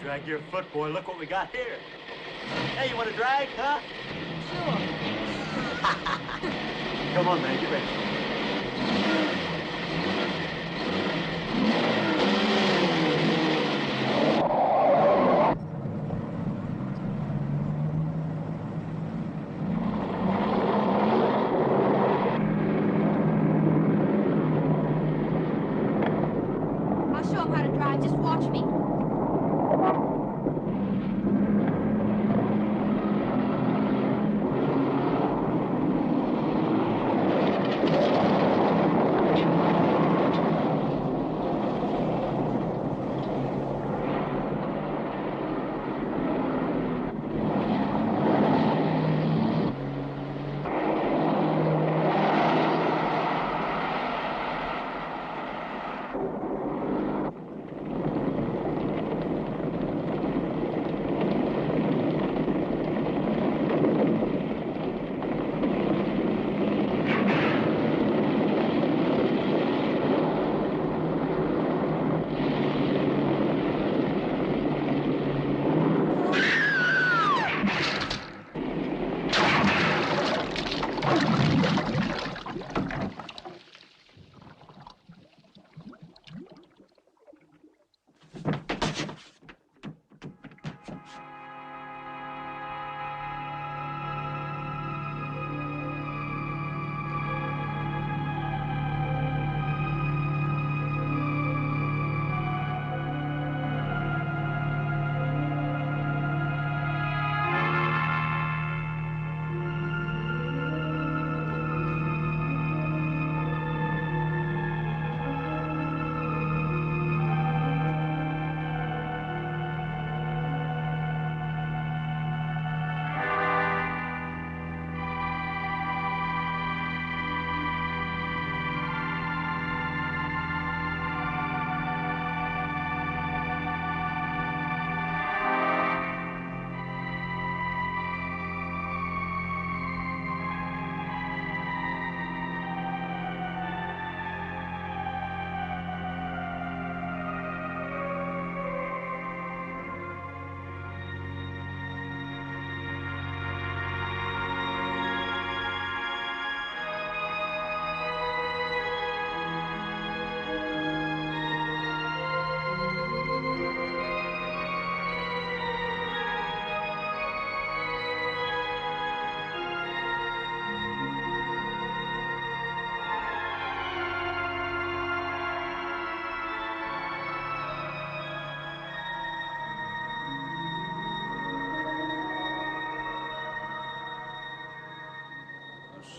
Drag your foot, boy. Look what we got here. Hey, you want to drag, huh? Sure. Come on, man. Get ready. I'll show him how to drive. Just watch me.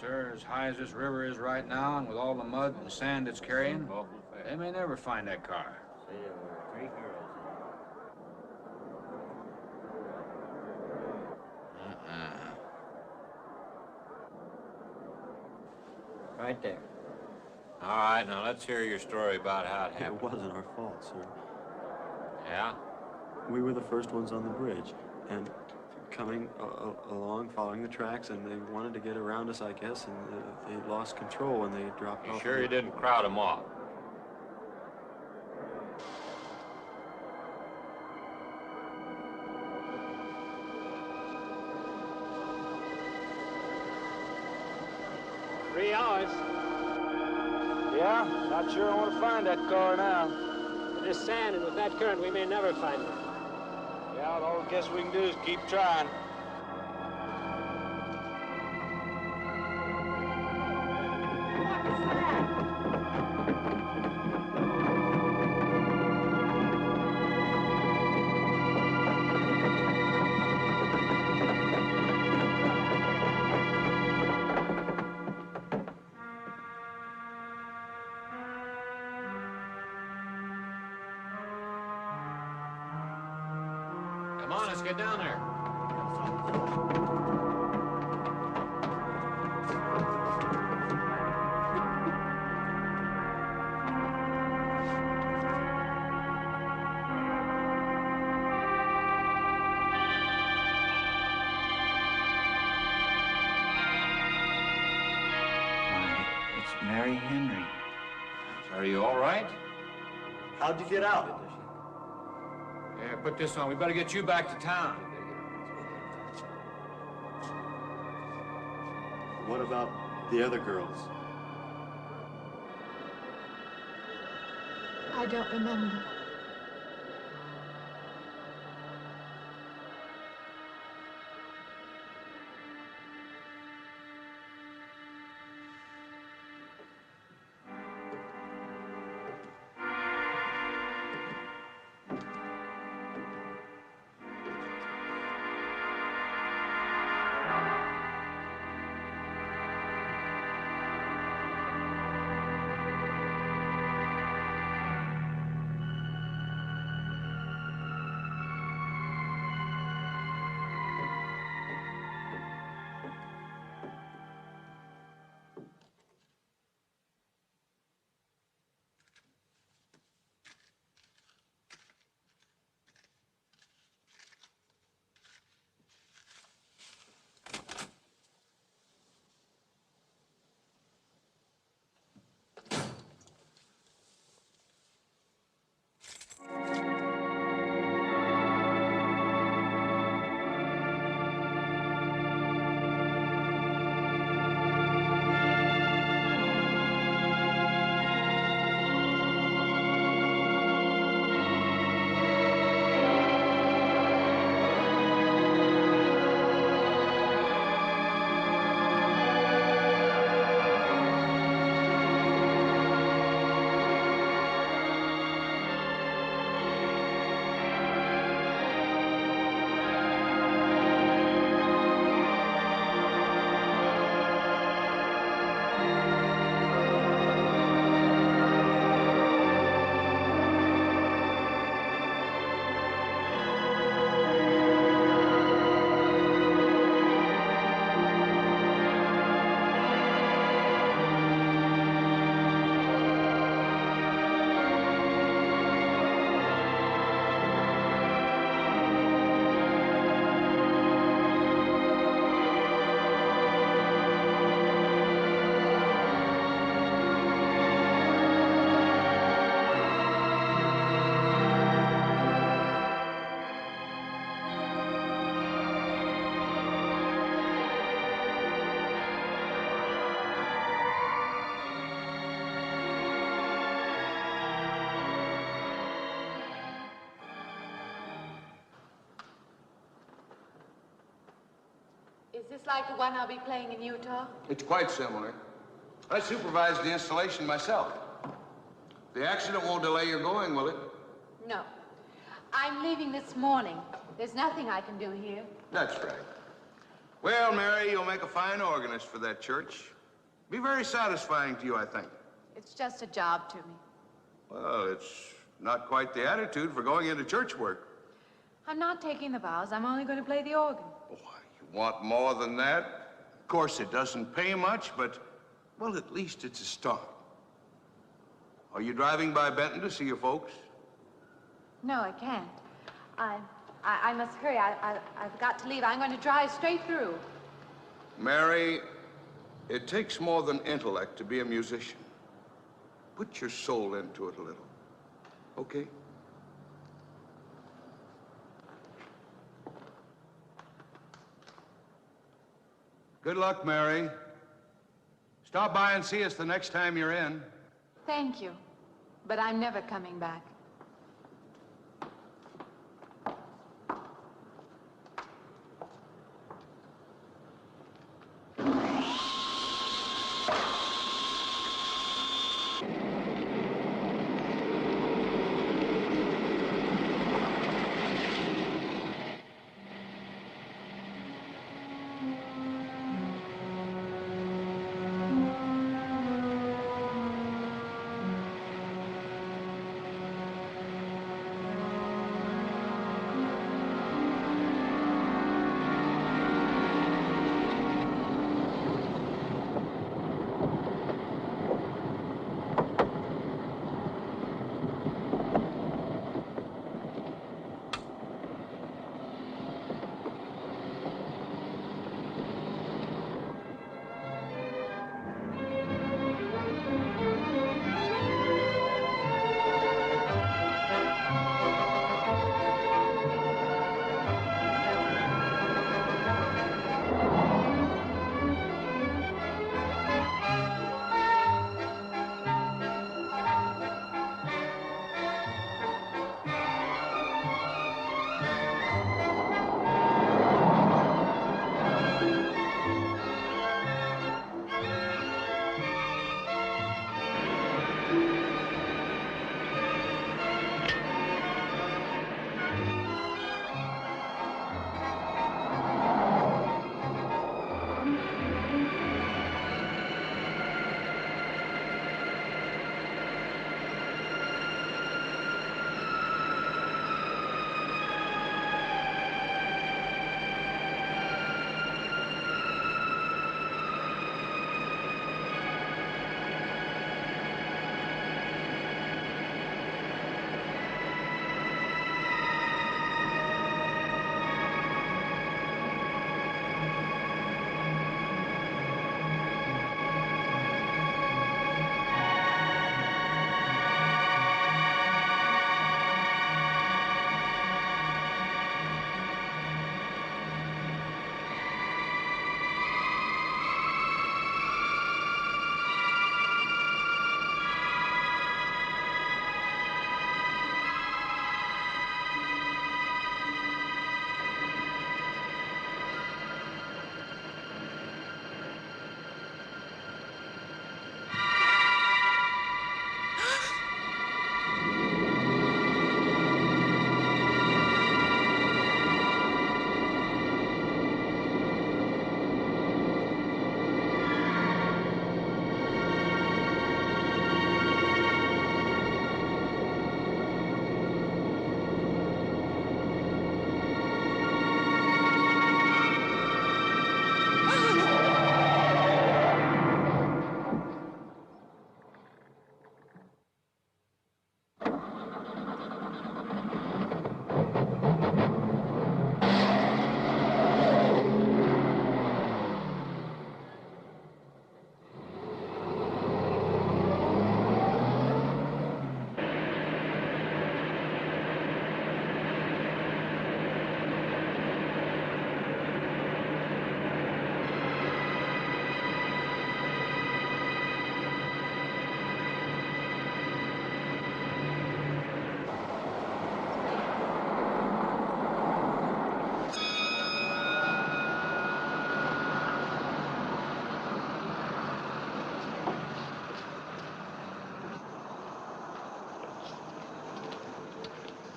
Sir, as high as this river is right now, and with all the mud and sand it's carrying, they may never find that car. Right there. All right, now let's hear your story about how it happened. It wasn't our fault, sir. Yeah? We were the first ones on the bridge, and coming along, following the tracks, and they wanted to get around us, I guess, and they lost control and they dropped off. You sure you didn't crowd them off? Three hours. Yeah, not sure I want to find that car now. With this sand and with that current, we may never find it. Yeah, all I guess we can do is keep trying. Come on, let's get down there. It's Mary Henry. Are you all right? How'd you get out? Yeah, put this on. We better get you back to town. What about the other girls? I don't remember. Is this like the one I'll be playing in Utah? It's quite similar. I supervised the installation myself. The accident won't delay your going, will it? No. I'm leaving this morning. There's nothing I can do here. That's right. Well, Mary, you'll make a fine organist for that church. Be very satisfying to you, I think. It's just a job to me. Well, it's not quite the attitude for going into church work. I'm not taking the vows. I'm only going to play the organ. Boy, you want more than that? Of course, it doesn't pay much, but, well, at least it's a start. Are you driving by Benton to see your folks? No, I can't. I must hurry. I've got to leave. I'm going to drive straight through. Mary, it takes more than intellect to be a musician. Put your soul into it a little, okay? Good luck, Mary. Stop by and see us the next time you're in. Thank you. But I'm never coming back.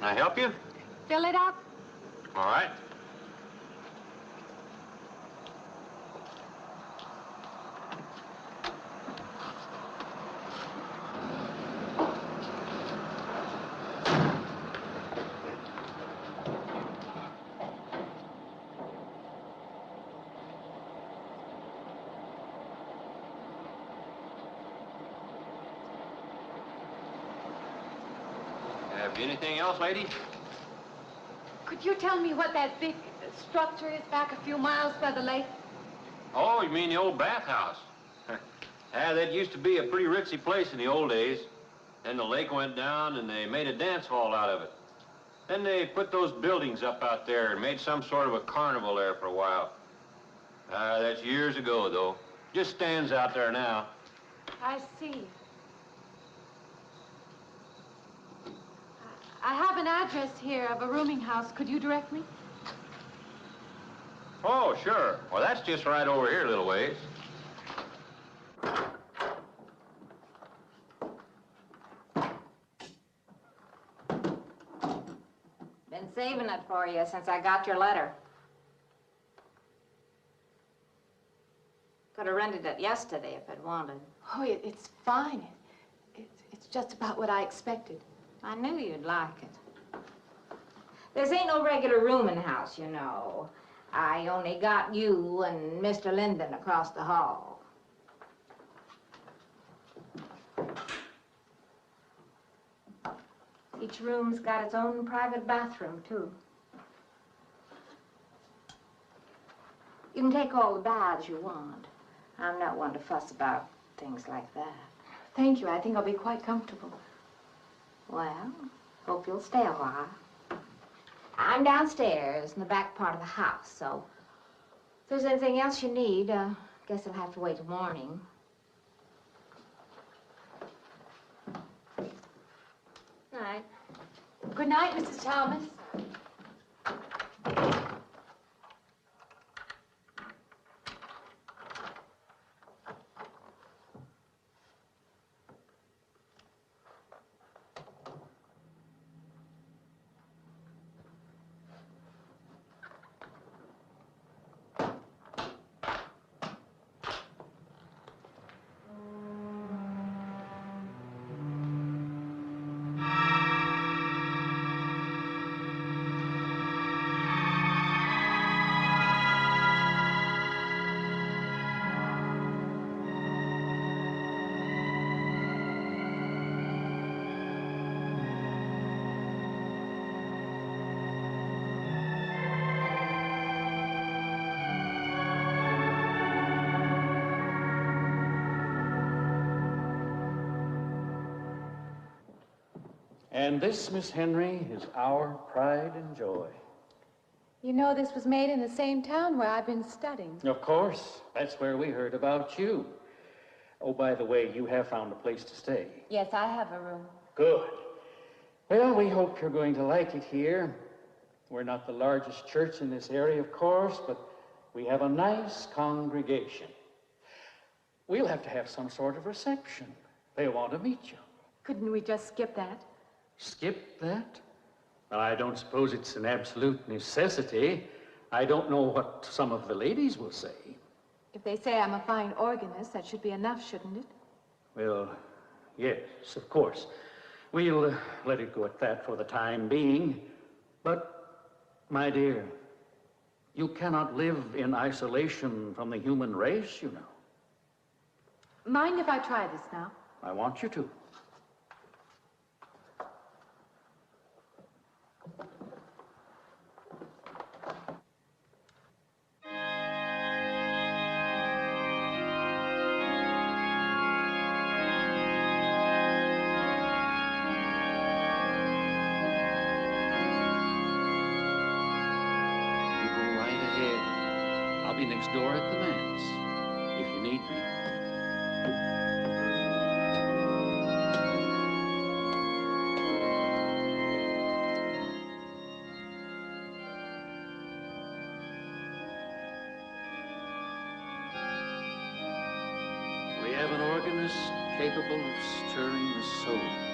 I help you? Fill it up. All right. Have you anything else, lady? Could you tell me what that big structure is back a few miles by the lake? Oh, you mean the old bathhouse? Yeah, that used to be a pretty ritzy place in the old days. Then the lake went down and they made a dance hall out of it. Then they put those buildings up out there and made some sort of a carnival there for a while. That's years ago, though. Just stands out there now. I see. I have an address here of a rooming house. Could you direct me? Oh, sure. Well, that's just right over here a little ways. Been saving it for you since I got your letter. Could have rented it yesterday if I'd wanted. Oh, it's fine. It's just about what I expected. I knew you'd like it. This ain't no regular rooming house, you know. I only got you and Mr. Linden across the hall. Each room's got its own private bathroom, too. You can take all the baths you want. I'm not one to fuss about things like that. Thank you. I think I'll be quite comfortable. Well, hope you'll stay a while. I'm downstairs in the back part of the house, so if there's anything else you need, guess I'll have to wait till morning. Night. Good night, Mrs. Thomas. And this, Miss Henry, is our pride and joy. You know this was made in the same town where I've been studying. Of course, that's where we heard about you. Oh, by the way, you have found a place to stay. Yes, I have a room. Good. Well, we hope you're going to like it here. We're not the largest church in this area, of course, but we have a nice congregation. We'll have to have some sort of reception. They want to meet you. Couldn't we just skip that? Skip that? Well, I don't suppose it's an absolute necessity. I don't know what some of the ladies will say. If they say I'm a fine organist, that should be enough, shouldn't it? Well, yes, of course. We'll let it go at that for the time being. But, my dear, you cannot live in isolation from the human race, you know. Mind if I try this now? I want you to. I'll be next door at the manse, if you need me. We have an organist capable of stirring the soul.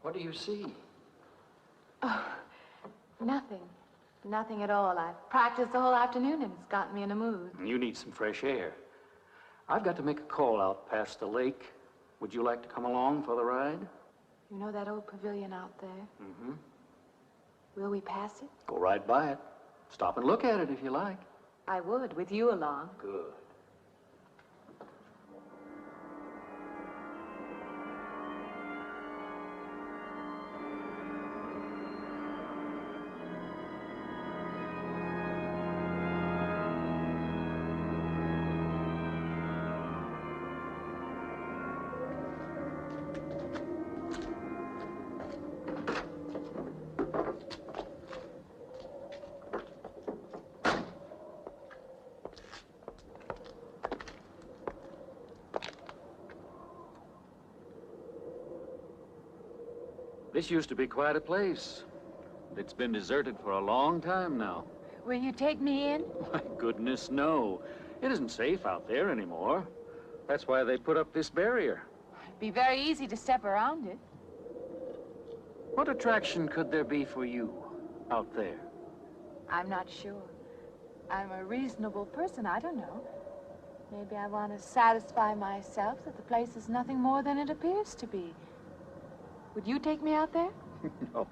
What do you see? Oh, nothing. Nothing at all. I've practiced the whole afternoon and it's gotten me in a mood. You need some fresh air. I've got to make a call out past the lake. Would you like to come along for the ride? You know that old pavilion out there? Mm-hmm. Will we pass it? Go right by it. Stop and look at it if you like. I would, with you along. Good. This used to be quite a place. It's been deserted for a long time now. Will you take me in? My goodness, no. It isn't safe out there anymore. That's why they put up this barrier. It'd be very easy to step around it. What attraction could there be for you out there? I'm not sure. I'm a reasonable person. I don't know. Maybe I want to satisfy myself that the place is nothing more than it appears to be. Would you take me out there? No.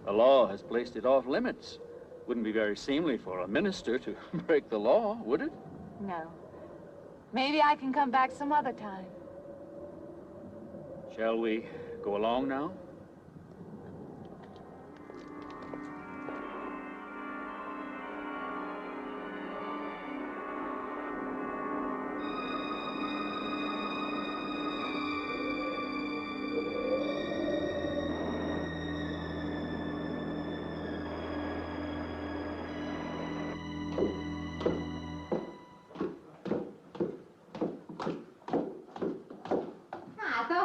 The law has placed it off limits. Wouldn't be very seemly for a minister to break the law, would it? No. Maybe I can come back some other time. Shall we go along now?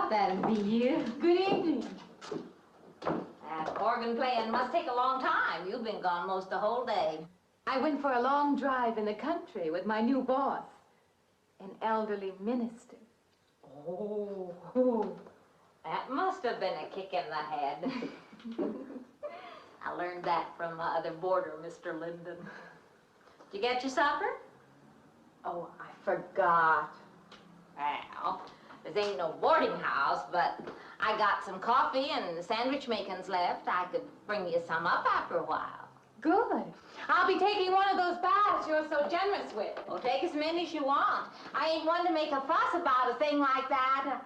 That'd be you. Good evening. That organ playing must take a long time. You've been gone most the whole day. I went for a long drive in the country with my new boss, an elderly minister. Oh, that must have been a kick in the head. I learned that from my other boarder, Mr. Linden. Did you get your supper? Oh, I forgot. Well, this ain't no boarding house, but I got some coffee and sandwich makings left. I could bring you some up after a while. Good. I'll be taking one of those baths you're so generous with. Well, take as many as you want. I ain't one to make a fuss about a thing like that.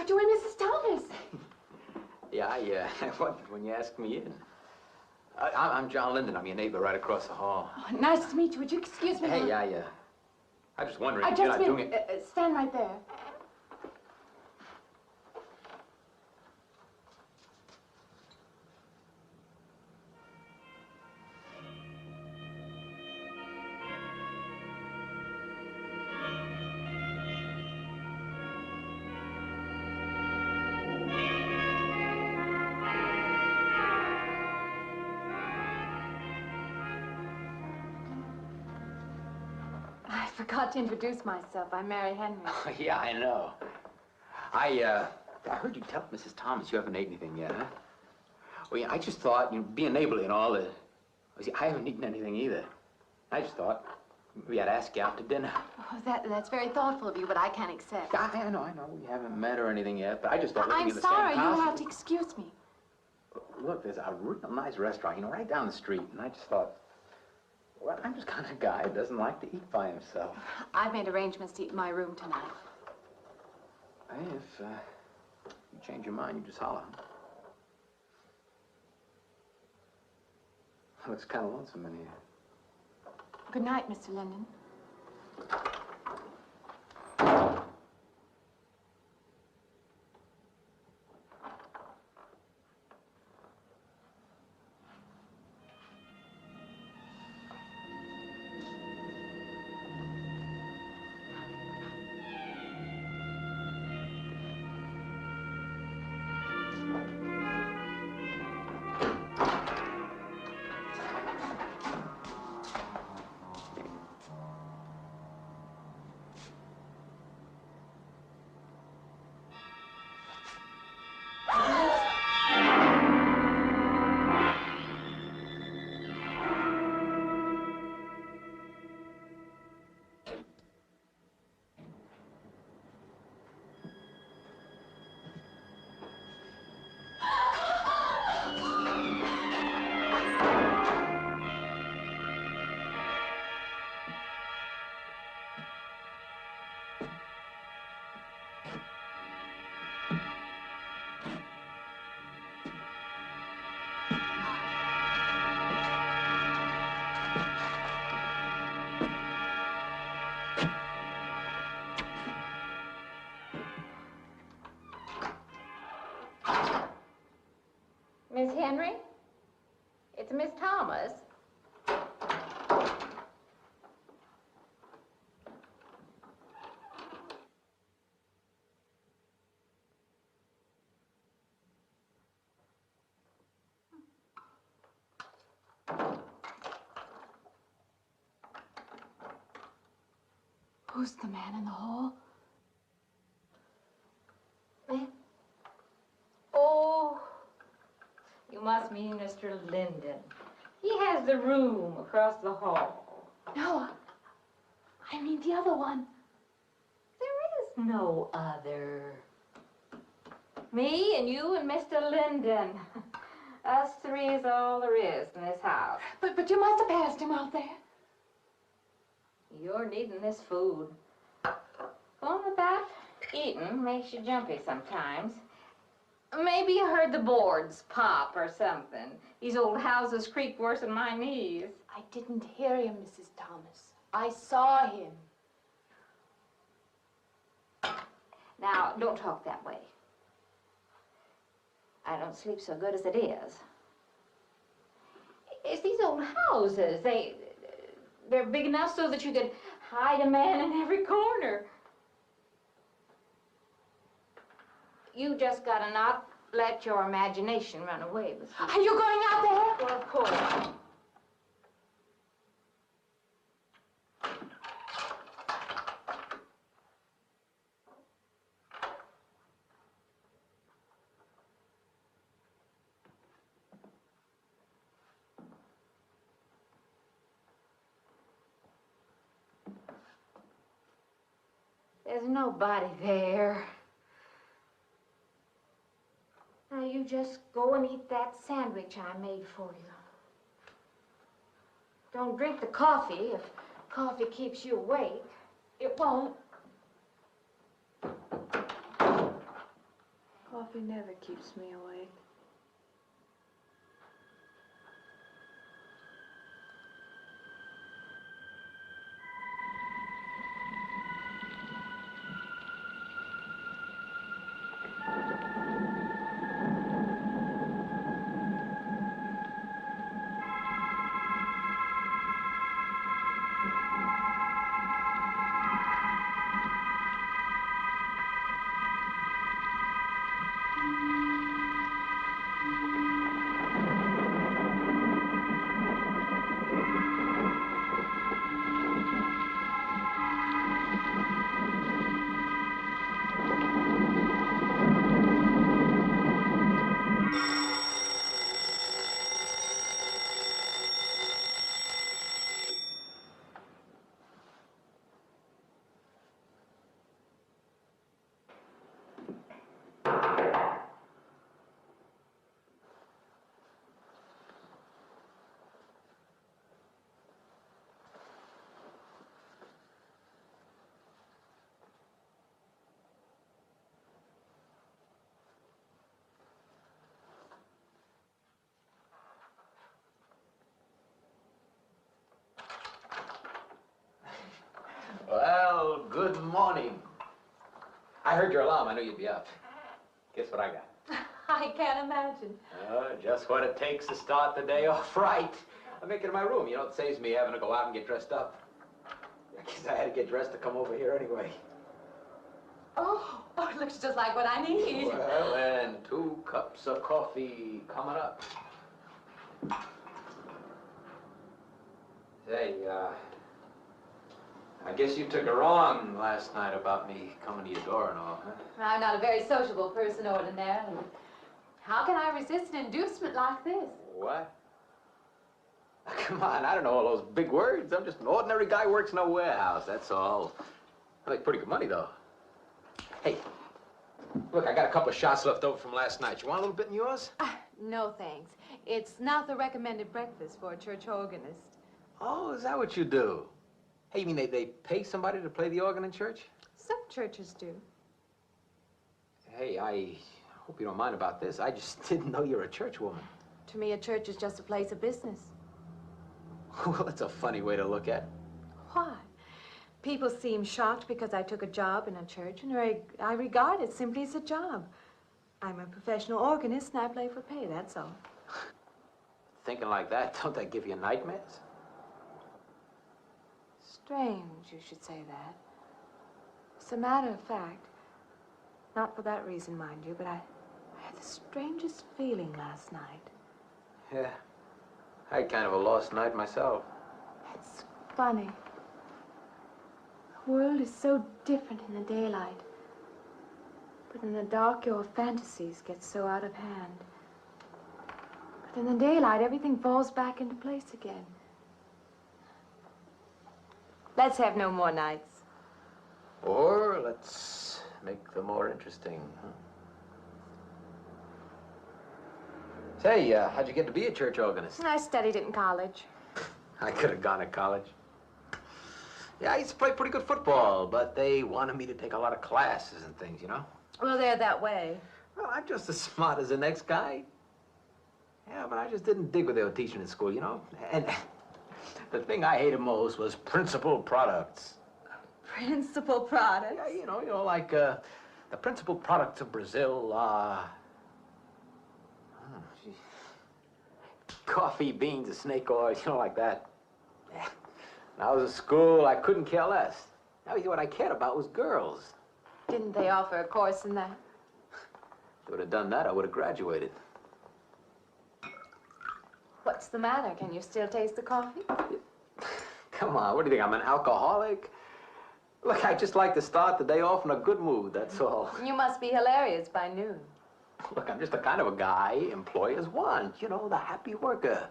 You were Mrs. Thomas. Yeah, I wondered when you asked me in. I'm John Linden. I'm your neighbor right across the hall. Oh, nice to meet you. Would you excuse me? Hey, I was just wondering if you're you're not doing it. Stand right there. I forgot to introduce myself. I'm Mary Henry. Oh, yeah, I know. I heard you tell Mrs. Thomas you haven't ate anything yet, huh? Well, yeah, I just thought, you know, being neighborly and all, see, I haven't eaten anything either. I just thought maybe I'd ask you out to dinner. Oh, that's very thoughtful of you, but I can't accept. I know. We haven't met or anything yet, but I just thought living I'm in the same sorry. house. You'll have to excuse me. Look, there's a real nice restaurant, you know, right down the street, and I just thought, well, I'm just kind of a guy who doesn't like to eat by himself. I've made arrangements to eat in my room tonight. Hey, if you change your mind, you just holler. Looks kind of lonesome in here. Good night, Mr. Linden. Miss Henry? It's Miss Thomas. Who's the man in the hall? Man? Oh, you must mean Mr. Linden. He has the room across the hall. No, I mean the other one. There is no other. Me and you and Mr. Linden. Us three is all there is in this house. But you must have passed him out there. You're needing this food. Going without eating makes you jumpy sometimes. Maybe you heard the boards pop or something. These old houses creak worse than my knees. I didn't hear him, Mrs. Thomas. I saw him. Now, don't talk that way. I don't sleep so good as it is. It's these old houses. They're big enough so that you could hide a man in every corner. You just gotta not let your imagination run away with you. Are you going out there? Well, of course. There's nobody there. Now you just go and eat that sandwich I made for you. Don't drink the coffee. If coffee keeps you awake, it won't. Coffee never keeps me awake. heard your alarm. I knew you'd be up. Guess what I got? I can't imagine. Just what it takes to start the day off right. I make it in my room. You know, it saves me having to go out and get dressed up. I guess I had to get dressed to come over here anyway. Oh, it looks just like what I need. Well, and 2 cups of coffee coming up. Say, I guess you took her on last night about me coming to your door and all, huh? I'm not a very sociable person ordinarily. How can I resist an inducement like this? What? Come on, I don't know all those big words. I'm just an ordinary guy who works in a warehouse, that's all. I make pretty good money, though. Hey, look, I got a couple of shots left over from last night. You want a little bit in yours? No, thanks. It's not the recommended breakfast for a church organist. Oh, is that what you do? Hey, you mean they pay somebody to play the organ in church? Some churches do. Hey, I hope you don't mind about this. I just didn't know you're a church woman. To me, a church is just a place of business. Well, that's a funny way to look at it. Why? People seem shocked because I took a job in a church, and I regard it simply as a job. I'm a professional organist, and I play for pay, that's all. Thinking like that, don't that give you nightmares? Strange you should say that. As a matter of fact, not for that reason, mind you, but I had the strangest feeling last night. Yeah, I had kind of a lost night myself. It's funny. The world is so different in the daylight. But in the dark, your fantasies get so out of hand. But in the daylight, everything falls back into place again. Let's have no more nights. Or let's make them more interesting, huh? Say, how'd you get to be a church organist? I studied it in college. I could have gone to college. Yeah, I used to play pretty good football, but they wanted me to take a lot of classes and things, you know? Well, they're that way. Well, I'm just as smart as the next guy. Yeah, but I just didn't dig what they were teaching in school, you know? And the thing I hated most was principal products. Principal products? Yeah, you know, like the principal products of Brazil are... coffee, beans, and snake oil, you know, like that. When I was at school, I couldn't care less. Now, what I cared about was girls. Didn't they offer a course in that? If they would have done that, I would have graduated. What's the matter? Can you still taste the coffee? Come on, what do you think, I'm an alcoholic? Look, I just like to start the day off in a good mood, that's all. You must be hilarious by noon. Look, I'm just the kind of a guy employers want, you know, the happy worker.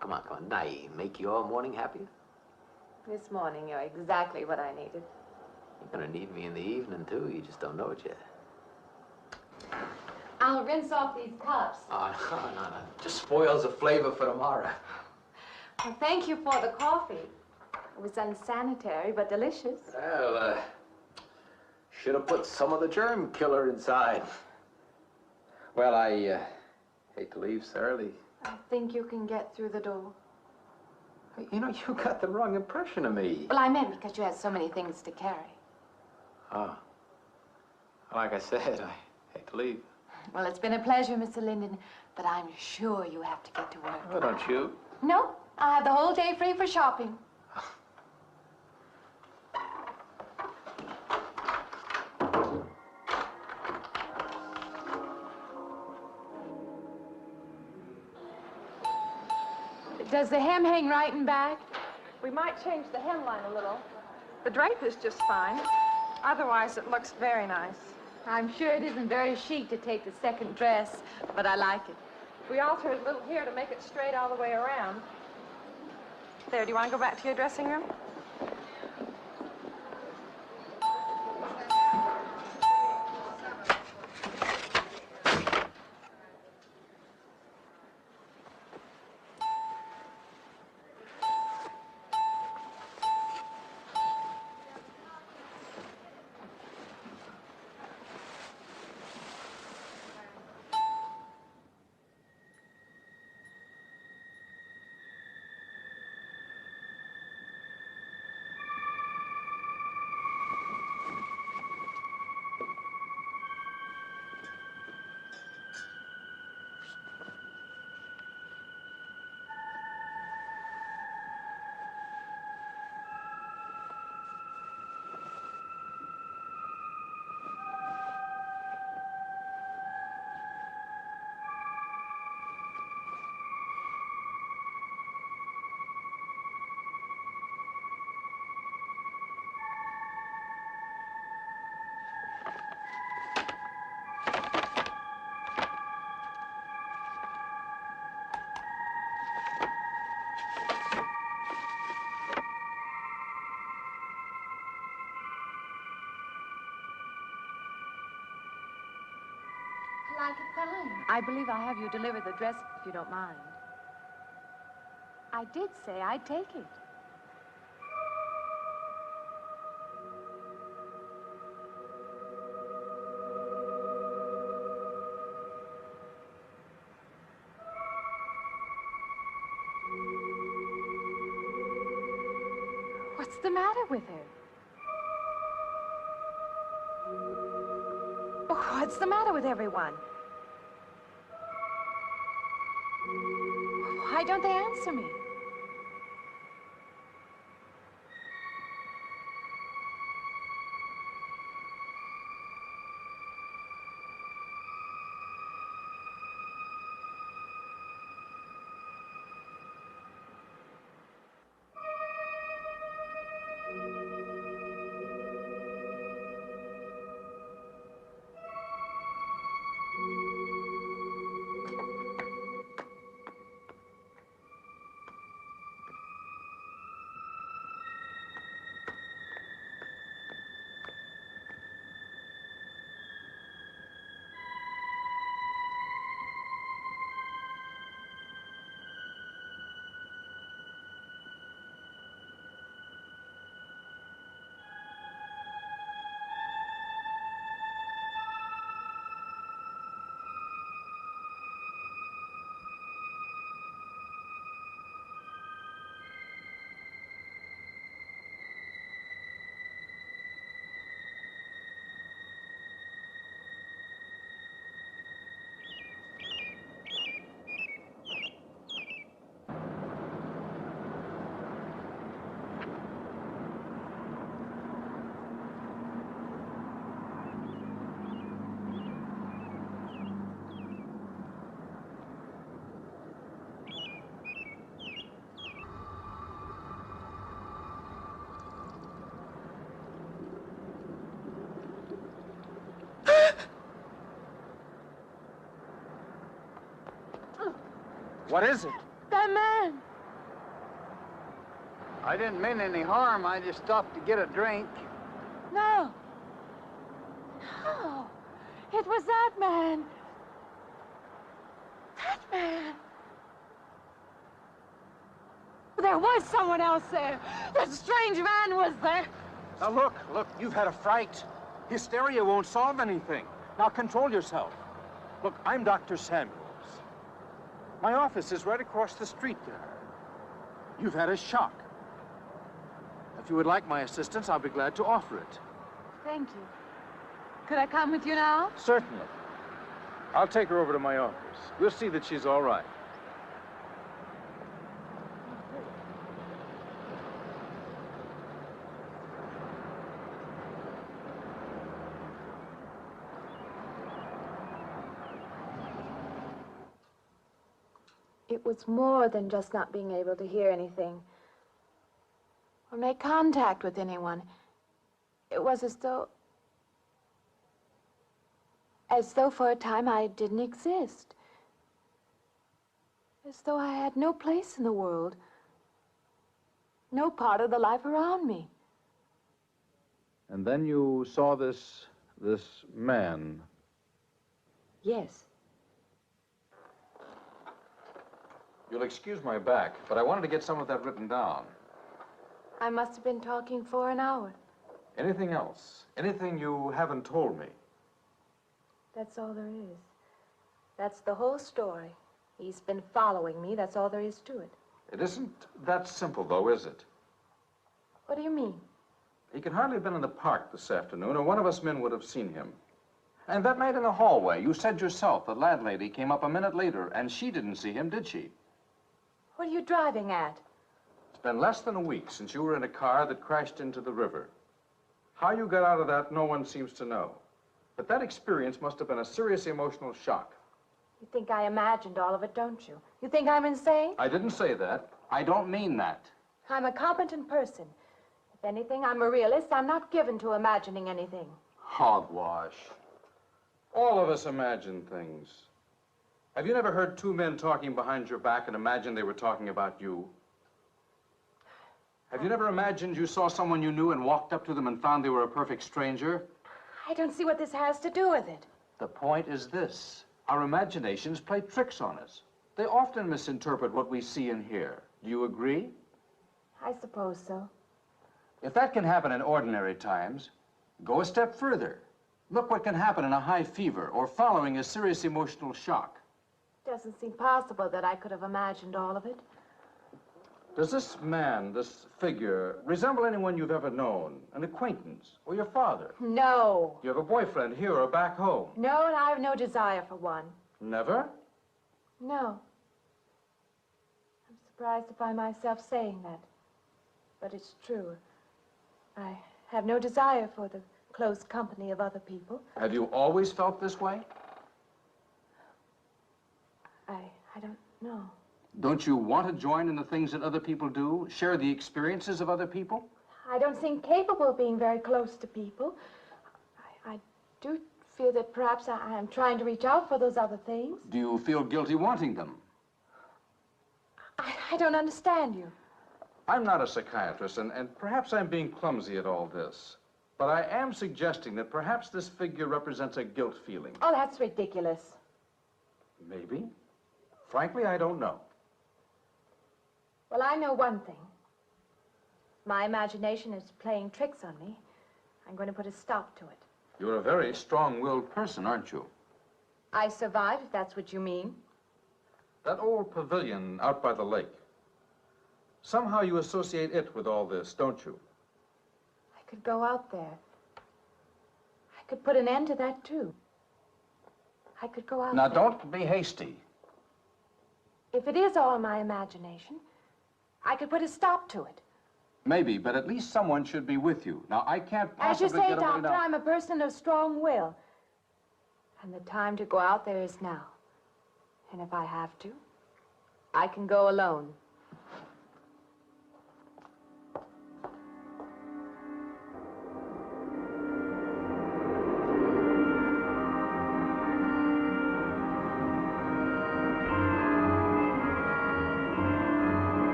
Come on, now, make your morning happier? This morning, you're exactly what I needed. You're gonna need me in the evening, too. You just don't know it yet. I'll rinse off these cups. Oh, no. Just spoils the flavor for tomorrow. Well, thank you for the coffee. It was unsanitary, but delicious. Well, should have put some of the germ killer inside. Well, I hate to leave so early. I think you can get through the door. You know, you got the wrong impression of me. Well, I meant because you had so many things to carry. Oh. Like I said, I hate to leave. Well, it's been a pleasure, Mr. Linden, but I'm sure you have to get to work. Oh, don't you? No, I have the whole day free for shopping. Does the hem hang right and back? We might change the hemline a little. The drape is just fine. Otherwise, it looks very nice. I'm sure it isn't very chic to take the second dress, but I like it. We altered a little here to make it straight all the way around. There, do you want to go back to your dressing room? like it fine. I believe I have you deliver the dress if you don't mind. I did say I'd take it. What's the matter with her? Oh, what's the matter with everyone? Why don't they answer me? What is it? That man. I didn't mean any harm. I just stopped to get a drink. No. No. It was that man. That man. There was someone else there. That strange man was there. Now look, you've had a fright. Hysteria won't solve anything. Now control yourself. Look, I'm Dr. Samuels. My office is right across the street there. You've had a shock. If you would like my assistance, I'll be glad to offer it. Thank you. Could I come with you now? Certainly. I'll take her over to my office. We'll see that she's all right. It was more than just not being able to hear anything or make contact with anyone. It was as though for a time I didn't exist. As though I had no place in the world, no part of the life around me. And then you saw this man. Yes. You'll excuse my back, but I wanted to get some of that written down. I must have been talking for an hour. Anything else? Anything you haven't told me? That's all there is. That's the whole story. He's been following me. That's all there is to it. It isn't that simple, though, is it? What do you mean? He could hardly have been in the park this afternoon, or one of us men would have seen him. And that night in the hallway, you said yourself the landlady came up a minute later, and she didn't see him, did she? What are you driving at? It's been less than a week since you were in a car that crashed into the river. How you got out of that, no one seems to know. But that experience must have been a serious emotional shock. You think I imagined all of it, don't you? You think I'm insane? I didn't say that. I don't mean that. I'm a competent person. If anything, I'm a realist. I'm not given to imagining anything. Hogwash. All of us imagine things. Have you never heard two men talking behind your back and imagined they were talking about you? Have you never imagined you saw someone you knew and walked up to them and found they were a perfect stranger? I don't see what this has to do with it. The point is this. Our imaginations play tricks on us. They often misinterpret what we see and hear. Do you agree? I suppose so. If that can happen in ordinary times, go a step further. Look what can happen in a high fever or following a serious emotional shock. Doesn't seem possible that I could have imagined all of it. Does this man, this figure, resemble anyone you've ever known? An acquaintance or your father? No. You have a boyfriend here or back home? No, and I have no desire for one. Never? No. I'm surprised to find myself saying that. But it's true. I have no desire for the close company of other people. Have you always felt this way? I don't know. Don't you want to join in the things that other people do? Share the experiences of other people? I don't seem capable of being very close to people. I do feel that perhaps I am trying to reach out for those other things. Do you feel guilty wanting them? I don't understand you. I'm not a psychiatrist, and perhaps I'm being clumsy at all this. But I am suggesting that perhaps this figure represents a guilt feeling. Oh, that's ridiculous. Maybe. Frankly, I don't know. Well, I know one thing. My imagination is playing tricks on me. I'm going to put a stop to it. You're a very strong-willed person, aren't you? I survived, if that's what you mean. That old pavilion out by the lake. Somehow you associate it with all this, don't you? I could go out there. I could put an end to that, too. I could go out Now, there. don't be hasty. If it is all my imagination, I could put a stop to it. Maybe, but at least someone should be with you. Now, I can't As you possibly say, get away Doctor, now. I'm a person of strong will. And the time to go out there is now. And if I have to, I can go alone.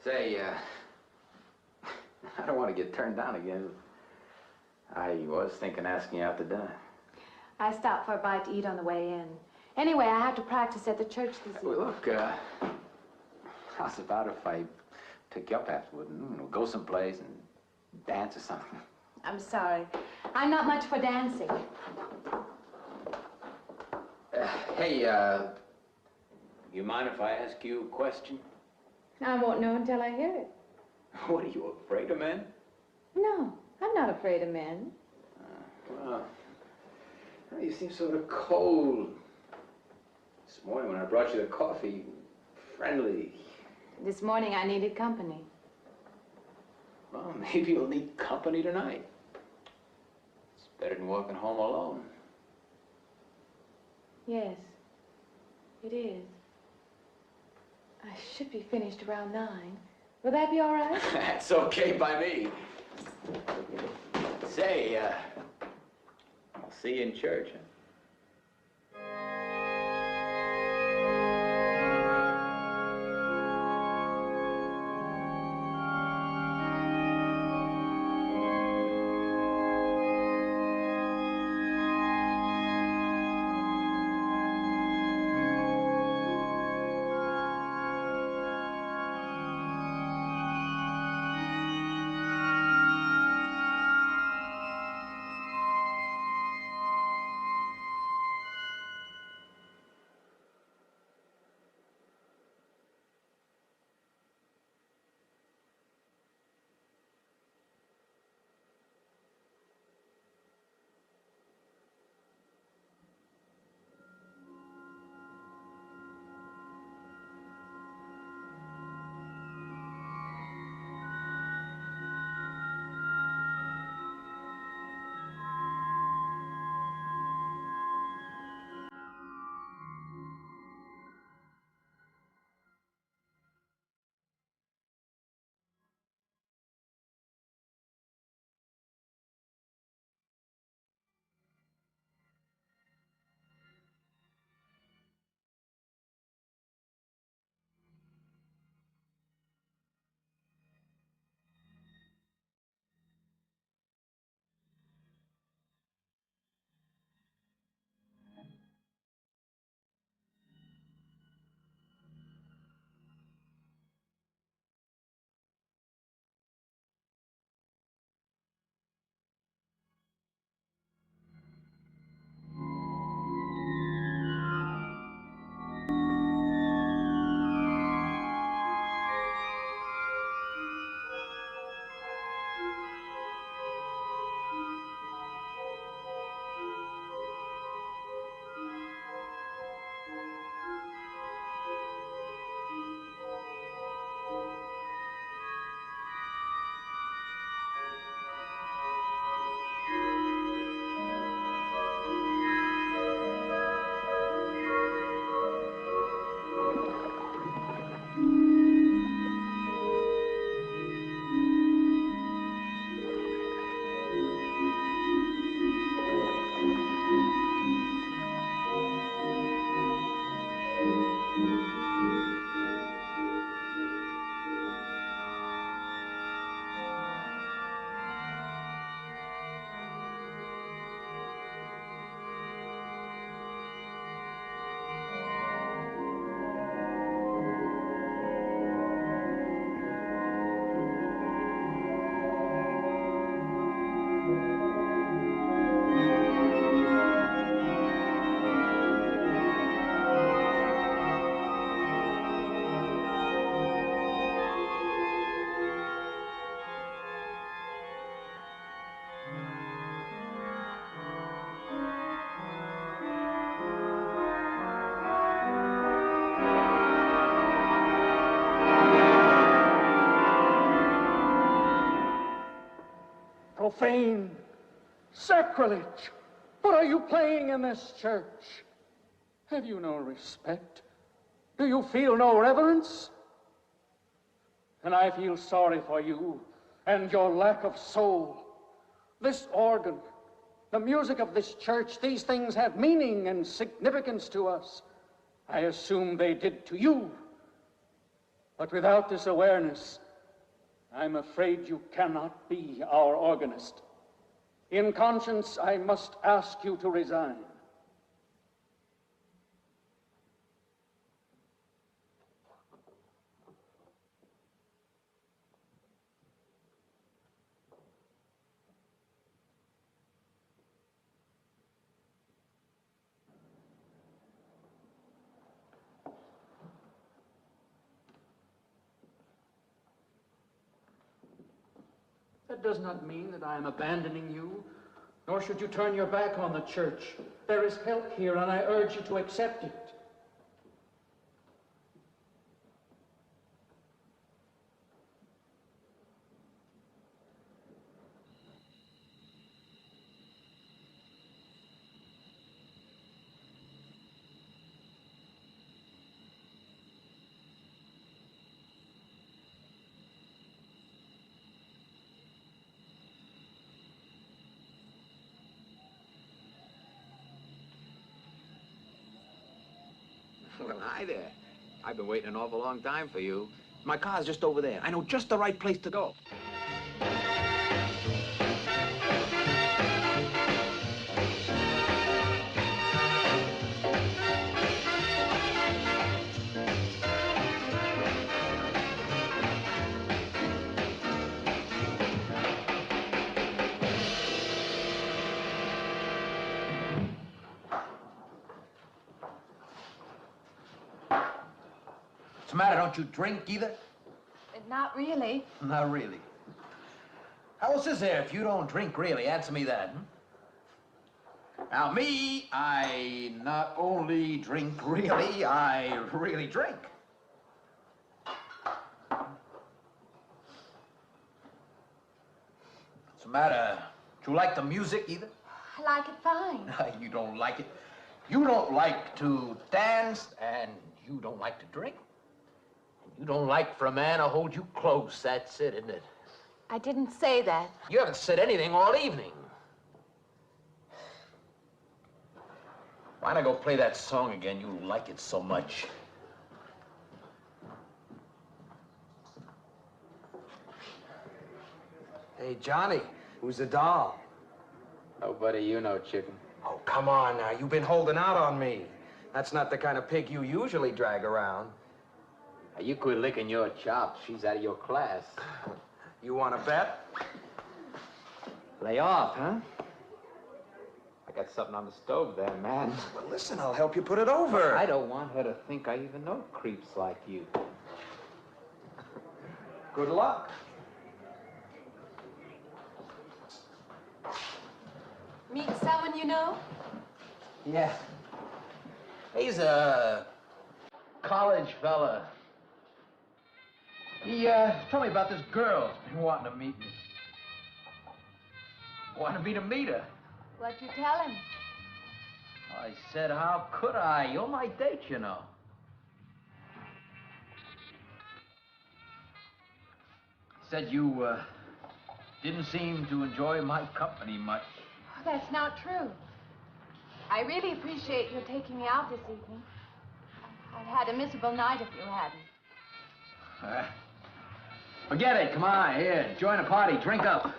Say, I don't want to get turned down again. I was thinking asking you out to dinner. I stopped for a bite to eat on the way in. Anyway, I have to practice at the church this evening. Well, look, how's about if I took you up afterward and go someplace and dance or something? I'm sorry. I'm not much for dancing. Hey, you mind if I ask you a question? I won't know until I hear it. What, are you afraid of men? No, I'm not afraid of men. Well, you seem sort of cold. This morning when I brought you the coffee, friendly. This morning I needed company. Well, maybe you'll need company tonight. It's better than walking home alone. Yes, it is. I should be finished around 9. Will that be all right? That's okay by me. Say, I'll see you in church, huh? Profane, sacrilege. What are you playing in this church? Have you no respect? Do you feel no reverence? And I feel sorry for you and your lack of soul. This organ, the music of this church, these things have meaning and significance to us. I assume they did to you. But without this awareness, I'm afraid you cannot be our organist. In conscience, I must ask you to resign. That does not mean that I am abandoning you, nor should you turn your back on the church. There is help here, and I urge you to accept it. Well, hi there. I've been waiting an awful long time for you. My car's just over there. I know just the right place to go. What's the matter? Don't you drink either? Not really. Not really. How else is there if you don't drink really? Answer me that. Now, me, I not only drink really, I really drink. What's the matter? Do you like the music either? I like it fine. You don't like it. You don't like to dance, and you don't like to drink. You don't like for a man to hold you close. That's it, isn't it? I didn't say that. You haven't said anything all evening. Why not go play that song again? You like it so much. Hey, Johnny, who's the doll? Nobody you know, chicken. Oh, come on now. You've been holding out on me. That's not the kind of pig you usually drag around. Now, you quit licking your chops. She's out of your class. You want to bet? Lay off, huh? I got something on the stove there, man. Well, listen, I'll help you put it over. I don't want her to think I even know creeps like you. Good luck. Meet someone you know? Yeah. He's a college fella. He told me about this girl who's been wanting to meet me. Wanted me to meet her. What'd you tell him? I said, how could I? You're my date, you know. He said you didn't seem to enjoy my company much. Oh, that's not true. I really appreciate your taking me out this evening. I'd had a miserable night if you hadn't. Forget it. Come on, here. Join the party. Drink up.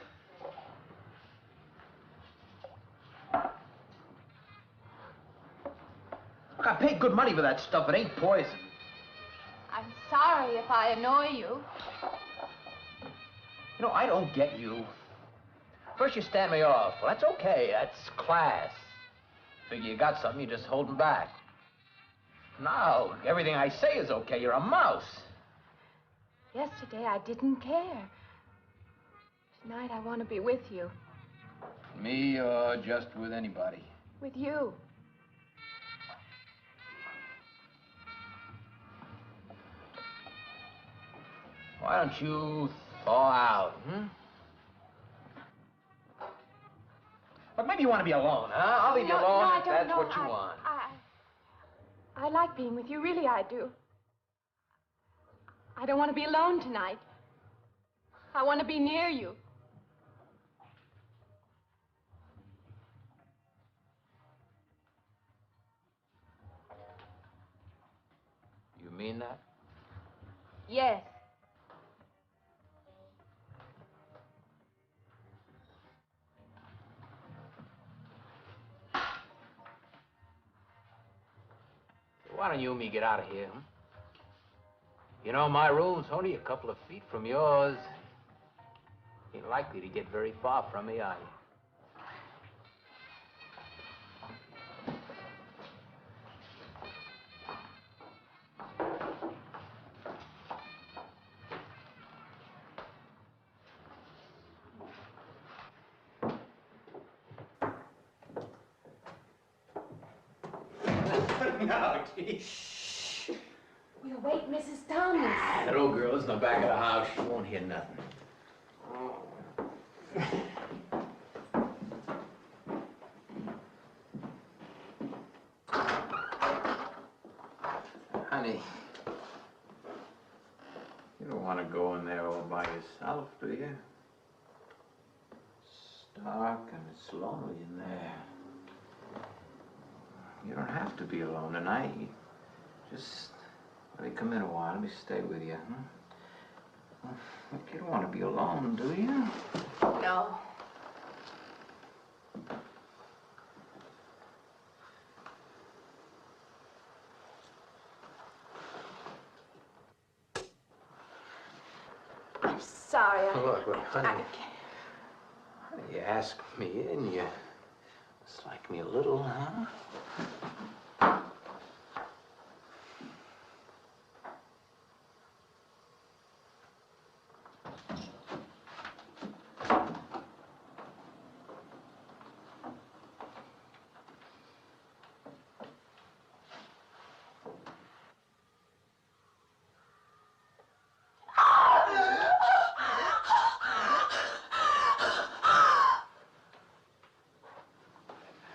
Look, I paid good money for that stuff. It ain't poison. I'm sorry if I annoy you. You know, I don't get you. First you stand me off. Well, that's okay. That's class. Figure you got something, you just holding back. Now, everything I say is okay. You're a mouse. Yesterday I didn't care. Tonight I want to be with you. Me or just with anybody? With you. Why don't you thaw out, But maybe you want to be alone, huh? I'll leave you alone if that's what you want. I like being with you, really I do. I don't want to be alone tonight. I want to be near you. You mean that? Yes. Why don't you and me get out of here, huh? You know, my room's only a couple of feet from yours. Ain't likely to get very far from me, are you? No, shh. We'll wake Mrs. Thomas. That old girl is in the back of the house. She won't hear nothing. Honey, you don't want to go in there all by yourself, do you? It's dark and it's lonely in there. You don't have to be alone tonight. Just let me come in a while. Let me stay with you, huh? You don't want to be alone, do you? No. I'm sorry. Look, honey. You asked me in, you dislike me a little, huh?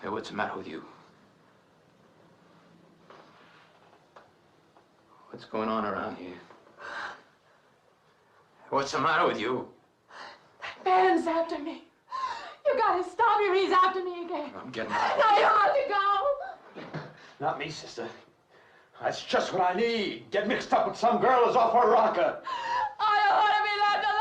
Hey, what's the matter with you? What's going on around here? What's the matter with you? Man's after me. You gotta stop him. He's after me again. I'm getting out. No, you have to go. Not me, sister. That's just what I need. Get mixed up with some girl who's off her rocker. I don't want to be left alone.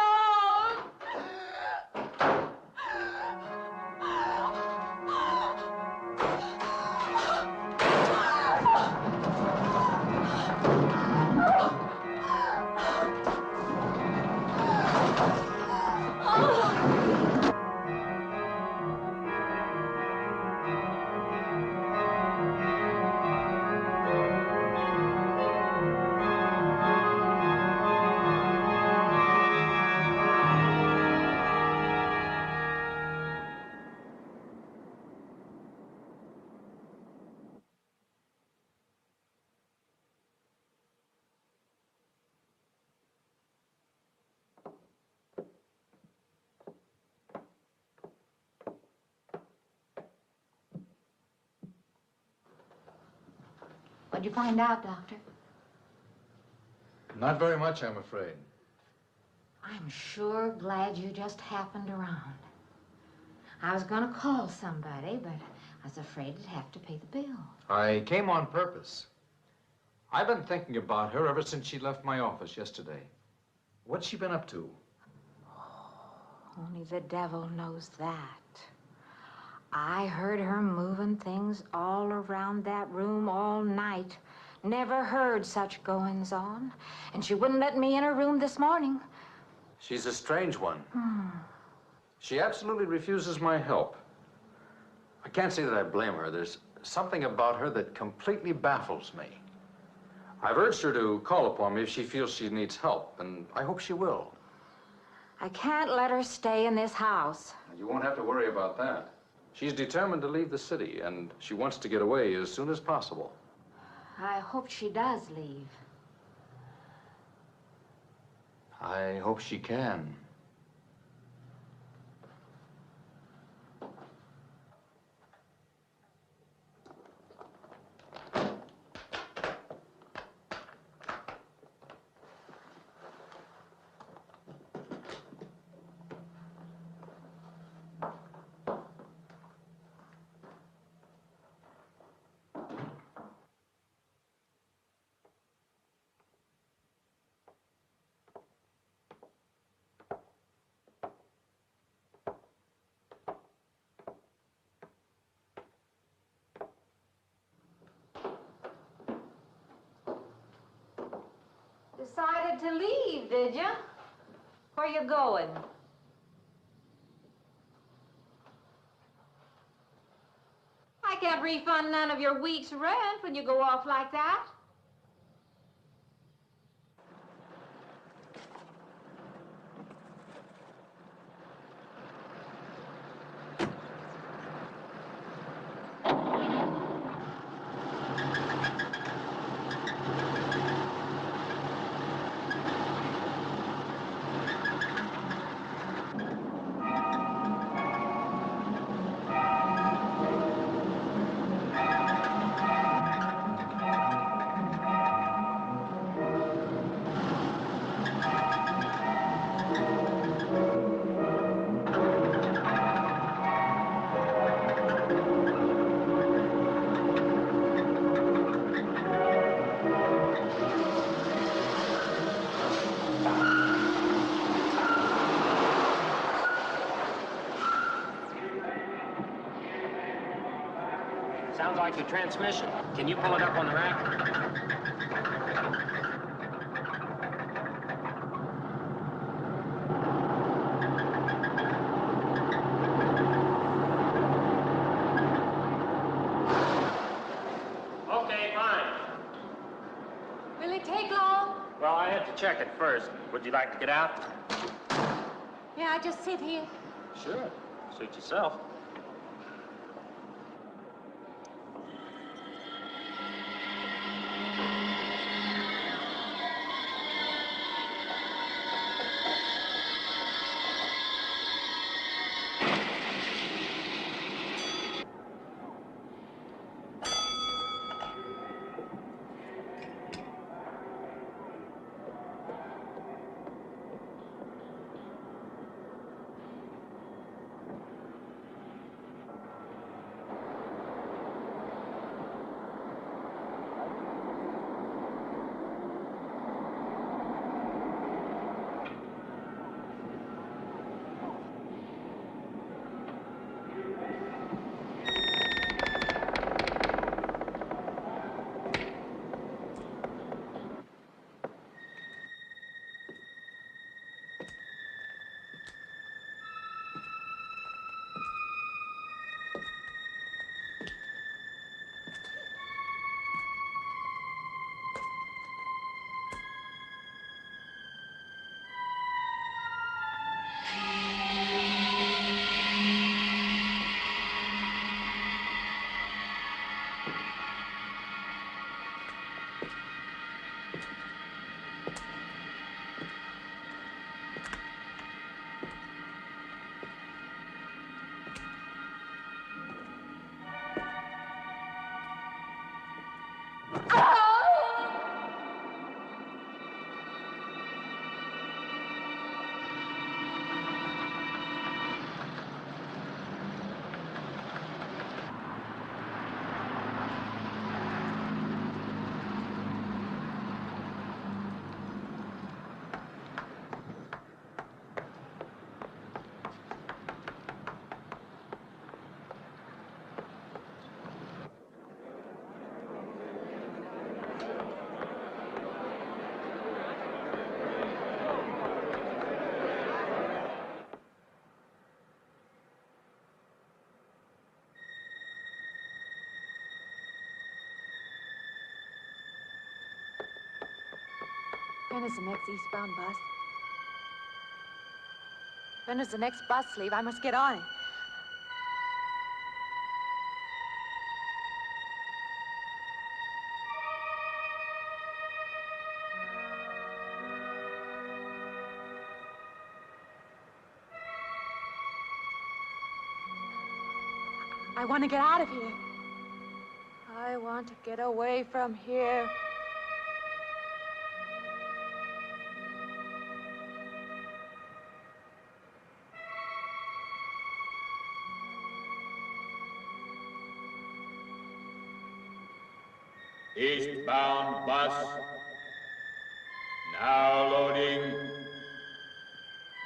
What'd you find out, Doctor? Not very much, I'm afraid. I'm sure glad you just happened around. I was gonna call somebody, but I was afraid I'd have to pay the bill. I came on purpose. I've been thinking about her ever since she left my office yesterday. What's she been up to? Only the devil knows that. I heard her moving things all around that room all night. Never heard such goings on. And she wouldn't let me in her room this morning. She's a strange one. She absolutely refuses my help. I can't say that I blame her. There's something about her that completely baffles me. I've urged her to call upon me if she feels she needs help, and I hope she will. I can't let her stay in this house. You won't have to worry about that. She's determined to leave the city, and she wants to get away as soon as possible. I hope she does leave. I hope she can. Decided to leave, did you? Where you going? I can't refund none of your week's rent when you go off like that. Sounds like the transmission. Can you pull it up on the rack? Okay, fine. Will it take long? Well, I have to check it first. Would you like to get out? May I just sit here? Sure. Suit yourself. When is the next eastbound bus? When does the next bus leave? I must get on it. I want to get out of here. I want to get away from here. Eastbound bus, now loading,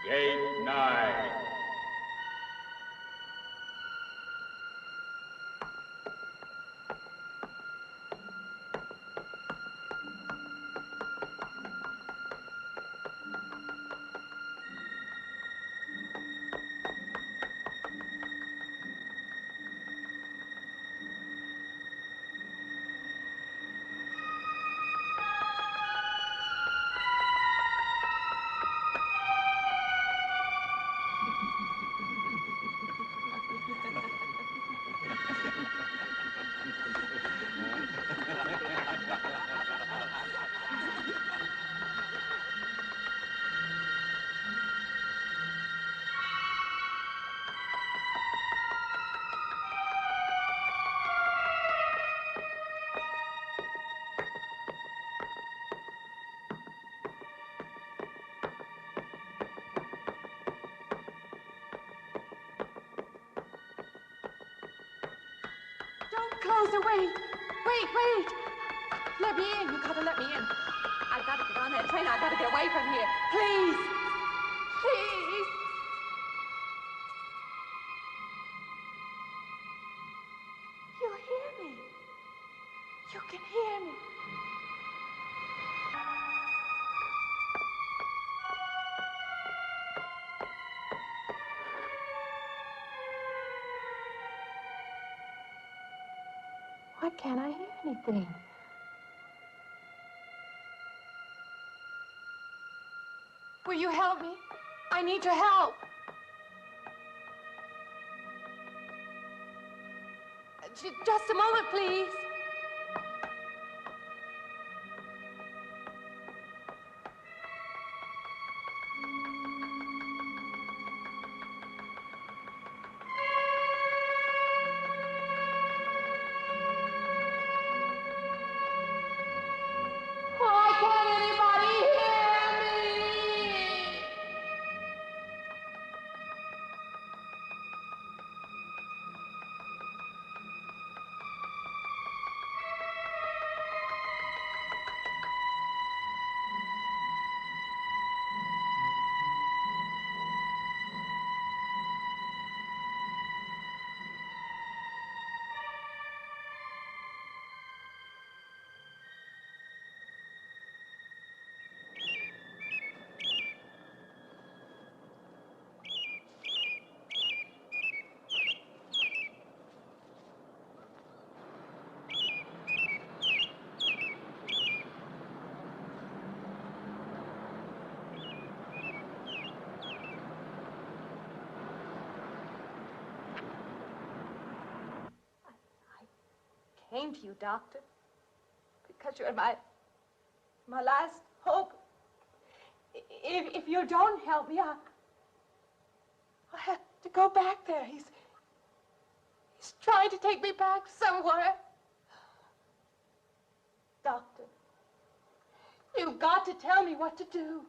gate 9. closer, wait. Wait. Let me in. You gotta let me in. I gotta get on that train. I gotta get away from here. Please. Please. You hear me. You can hear me. Why can't I hear anything? Will you help me? I need your help. Just a moment, please. Why can't anybody hear me? Came to you, Doctor, because you're my last hope. If you don't help me, I'll have to go back there. He's trying to take me back somewhere. Doctor, you've got to tell me what to do.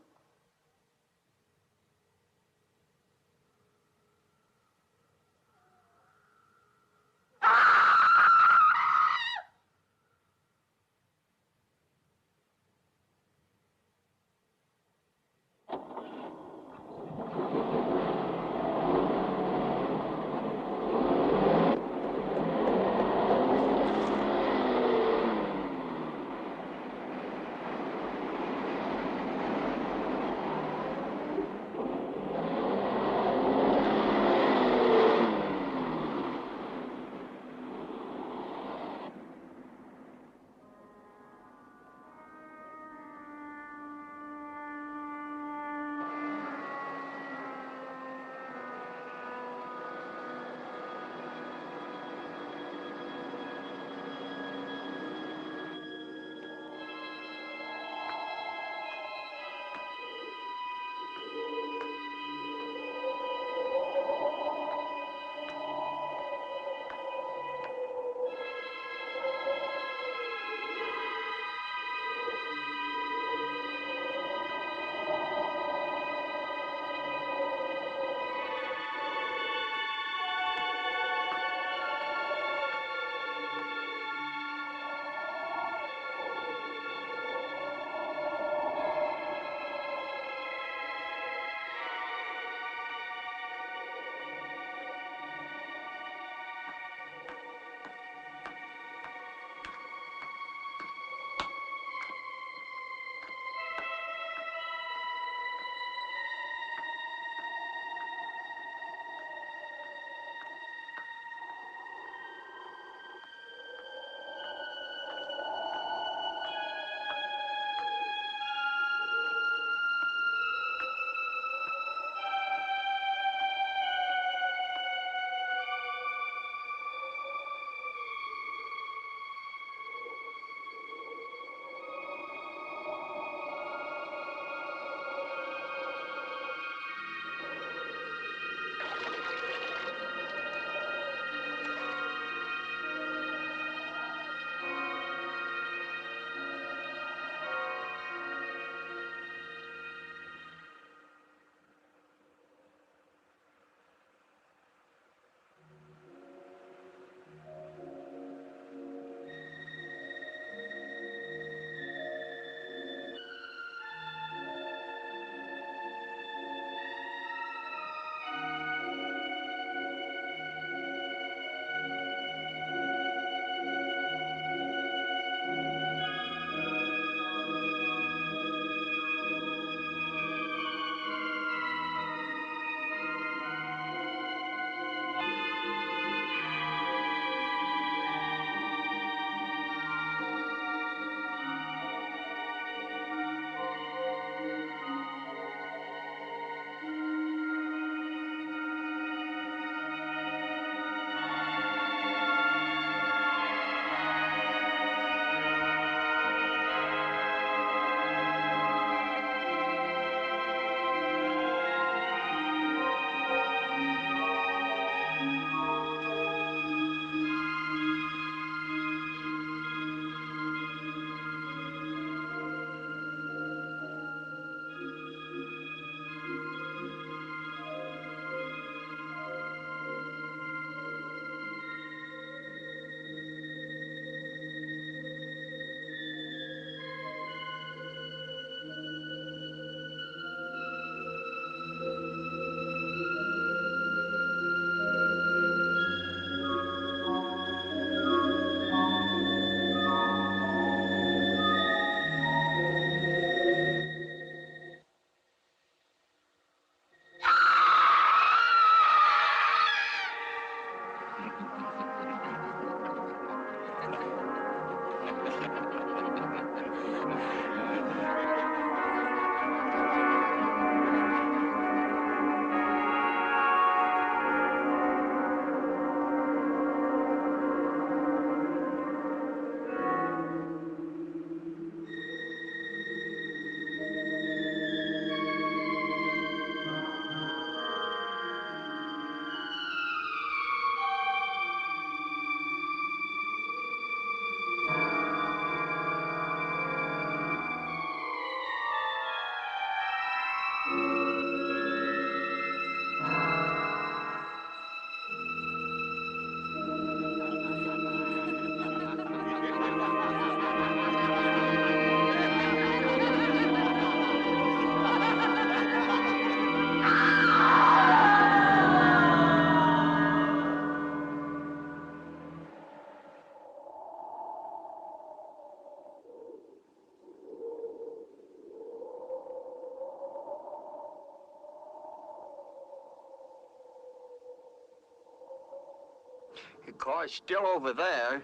The car's still over there.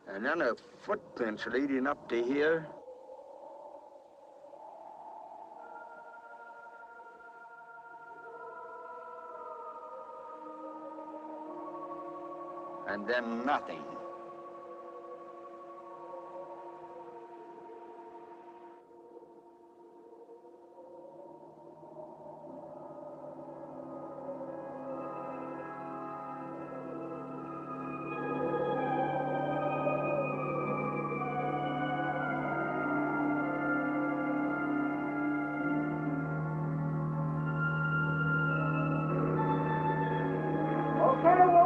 And then the footprints leading up to here. And then nothing. Okay,